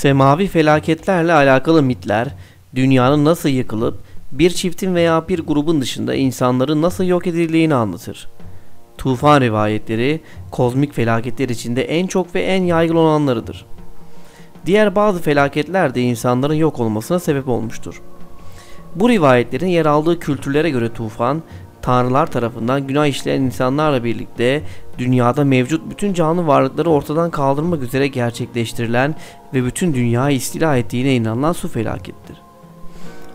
Semavi felaketlerle alakalı mitler, dünyanın nasıl yıkılıp bir çiftin veya bir grubun dışında insanların nasıl yok edildiğini anlatır. Tufan rivayetleri, kozmik felaketler içinde en çok ve en yaygın olanlarıdır. Diğer bazı felaketler de insanların yok olmasına sebep olmuştur. Bu rivayetlerin yer aldığı kültürlere göre tufan, tanrılar tarafından günah işleyen insanlarla birlikte dünyada mevcut bütün canlı varlıkları ortadan kaldırmak üzere gerçekleştirilen ve bütün dünyayı istila ettiğine inanılan su felakettir.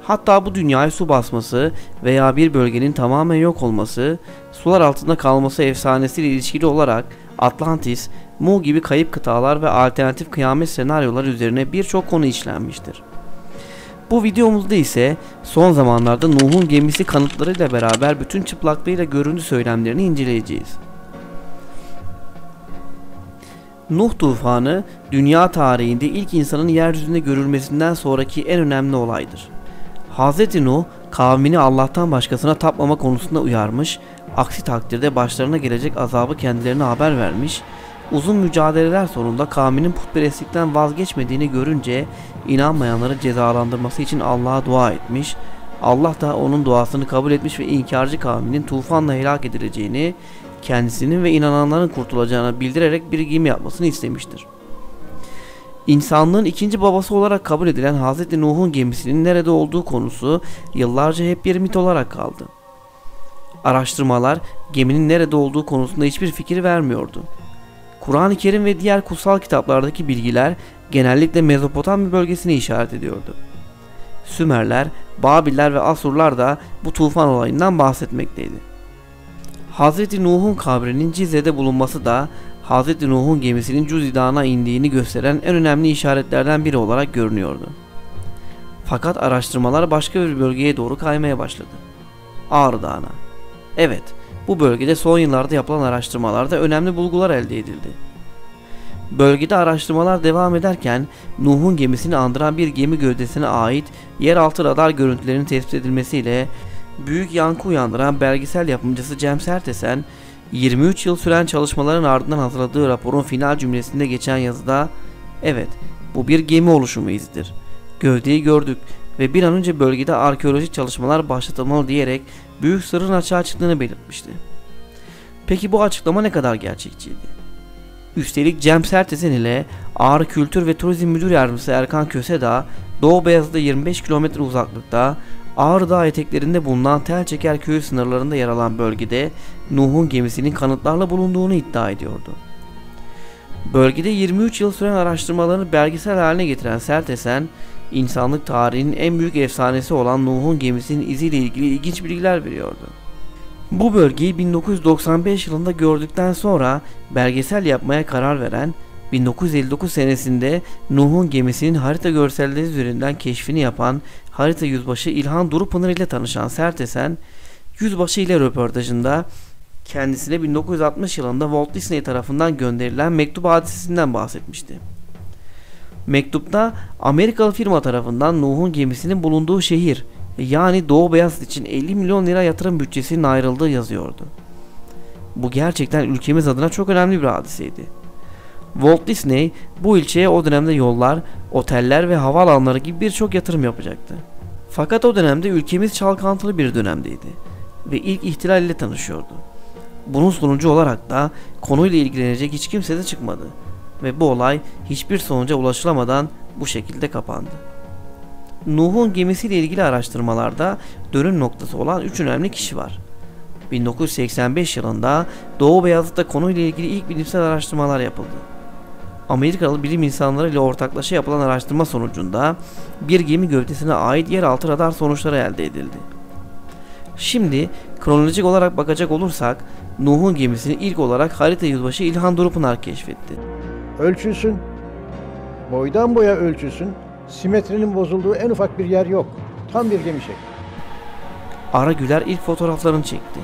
Hatta bu dünyayı su basması veya bir bölgenin tamamen yok olması, sular altında kalması efsanesiyle ilişkili olarak Atlantis, Mu gibi kayıp kıtalar ve alternatif kıyamet senaryoları üzerine birçok konu işlenmiştir. Bu videomuzda ise son zamanlarda Nuh'un gemisi kanıtlarıyla beraber bütün çıplaklığıyla görüntü söylemlerini inceleyeceğiz. Nuh tufanı, dünya tarihinde ilk insanın yeryüzünde görülmesinden sonraki en önemli olaydır. Hz. Nuh, kavmini Allah'tan başkasına tapmama konusunda uyarmış, aksi takdirde başlarına gelecek azabı kendilerine haber vermiş, uzun mücadeleler sonunda kavminin putperestlikten vazgeçmediğini görünce inanmayanları cezalandırması için Allah'a dua etmiş, Allah da onun duasını kabul etmiş ve inkarcı kavminin tufanla helak edileceğini, kendisinin ve inananların kurtulacağını bildirerek bir gemi yapmasını istemiştir. İnsanlığın ikinci babası olarak kabul edilen Hz. Nuh'un gemisinin nerede olduğu konusu yıllarca hep bir mit olarak kaldı. Araştırmalar geminin nerede olduğu konusunda hiçbir fikir vermiyordu. Kur'an-ı Kerim ve diğer kutsal kitaplardaki bilgiler genellikle Mezopotamya bölgesini işaret ediyordu. Sümerler, Babiller ve Asurlar da bu tufan olayından bahsetmekteydi. Hz. Nuh'un kabrinin Cizre'de bulunması da Hz. Nuh'un gemisinin Cüz Dağı'na indiğini gösteren en önemli işaretlerden biri olarak görünüyordu. Fakat araştırmalar başka bir bölgeye doğru kaymaya başladı. Ağrı Dağı'na. Evet, bu bölgede son yıllarda yapılan araştırmalarda önemli bulgular elde edildi. Bölgede araştırmalar devam ederken Nuh'un gemisini andıran bir gemi gövdesine ait yeraltı radar görüntülerinin tespit edilmesiyle büyük yankı uyandıran belgesel yapımcısı Cem Sertesen, 23 yıl süren çalışmaların ardından hazırladığı raporun final cümlesinde geçen yazıda "Evet, bu bir gemi oluşumu izidir. Gövdeyi gördük ve bir an önce bölgede arkeolojik çalışmalar başlatılmalı" diyerek büyük sırrın açığa çıktığını belirtmişti. Peki bu açıklama ne kadar gerçekçiydi? Üstelik Cem Sertesen ile Ağrı Kültür ve Turizm Müdür Yardımcısı Erkan Kösedağ, Doğu Beyazıt'ta 25 kilometre uzaklıkta Ağrı Dağı eteklerinde bulunan Telçeker köyü sınırlarında yer alan bölgede Nuh'un gemisinin kanıtlarla bulunduğunu iddia ediyordu. Bölgede 23 yıl süren araştırmalarını belgesel haline getiren Sertesen, insanlık tarihinin en büyük efsanesi olan Nuh'un gemisinin iziyle ilgili ilginç bilgiler veriyordu. Bu bölgeyi 1995 yılında gördükten sonra belgesel yapmaya karar veren, 1959 senesinde Nuh'un gemisinin harita görselleri üzerinden keşfini yapan harita yüzbaşı İlhan Durupınar ile tanışan Sertesen, yüzbaşı ile röportajında kendisine 1960 yılında Walt Disney tarafından gönderilen mektup hadisesinden bahsetmişti. Mektupta Amerikalı firma tarafından Nuh'un gemisinin bulunduğu şehir, yani Doğu Beyazıt için 50 milyon lira yatırım bütçesinin ayrıldığı yazıyordu. Bu gerçekten ülkemiz adına çok önemli bir hadiseydi. Walt Disney bu ilçeye o dönemde yollar, oteller ve havaalanları gibi birçok yatırım yapacaktı. Fakat o dönemde ülkemiz çalkantılı bir dönemdeydi ve ilk ihtilal ile tanışıyordu. Bunun sonucu olarak da konuyla ilgilenecek hiç kimse de çıkmadı ve bu olay hiçbir sonuca ulaşılamadan bu şekilde kapandı. Nuh'un gemisiyle ilgili araştırmalarda dönüm noktası olan 3 önemli kişi var. 1985 yılında Doğu Beyazıt'ta konuyla ilgili ilk bilimsel araştırmalar yapıldı. Amerikalı bilim insanları ile ortaklaşa yapılan araştırma sonucunda bir gemi gövdesine ait yeraltı radar sonuçları elde edildi. Şimdi kronolojik olarak bakacak olursak Nuh'un gemisini ilk olarak harita yüzbaşı İlhan Durupınar keşfetti. Ölçülsün, boydan boya ölçülsün, simetrinin bozulduğu en ufak bir yer yok. Tam bir gemi şekli. Ara Güler ilk fotoğraflarını çekti.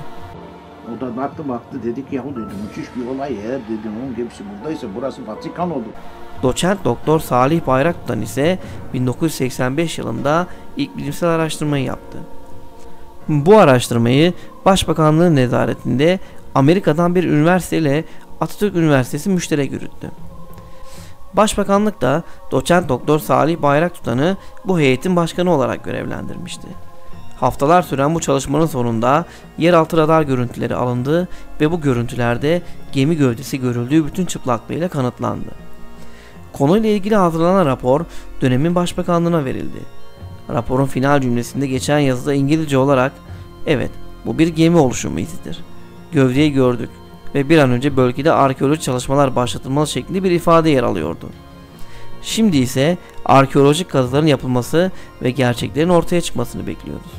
O da baktı dedik yahu dedi müthiş bir olay eğer dedim onun gemisi buradaysa burası Vatikan olur. Doçent Doktor Salih Bayraktutan ise 1985 yılında ilk bilimsel araştırmayı yaptı. Bu araştırmayı Başbakanlığın nezaretinde Amerika'dan bir üniversiteyle Atatürk Üniversitesi müşterek yürüttü. Başbakanlık da doçent doktor Salih Bayraktutan'ı bu heyetin başkanı olarak görevlendirmişti. Haftalar süren bu çalışmanın sonunda yeraltı radar görüntüleri alındı ve bu görüntülerde gemi gövdesi görüldüğü bütün çıplaklığıyla kanıtlandı. Konuyla ilgili hazırlanan rapor dönemin başbakanlığına verildi. Raporun final cümlesinde geçen yazıda İngilizce olarak "Evet, bu bir gemi oluşumu izidir. Gövdeyi gördük ve bir an önce bölgede arkeolojik çalışmalar başlatılmalı" şeklinde bir ifade yer alıyordu. Şimdi ise arkeolojik kazıların yapılması ve gerçeklerin ortaya çıkmasını bekliyoruz.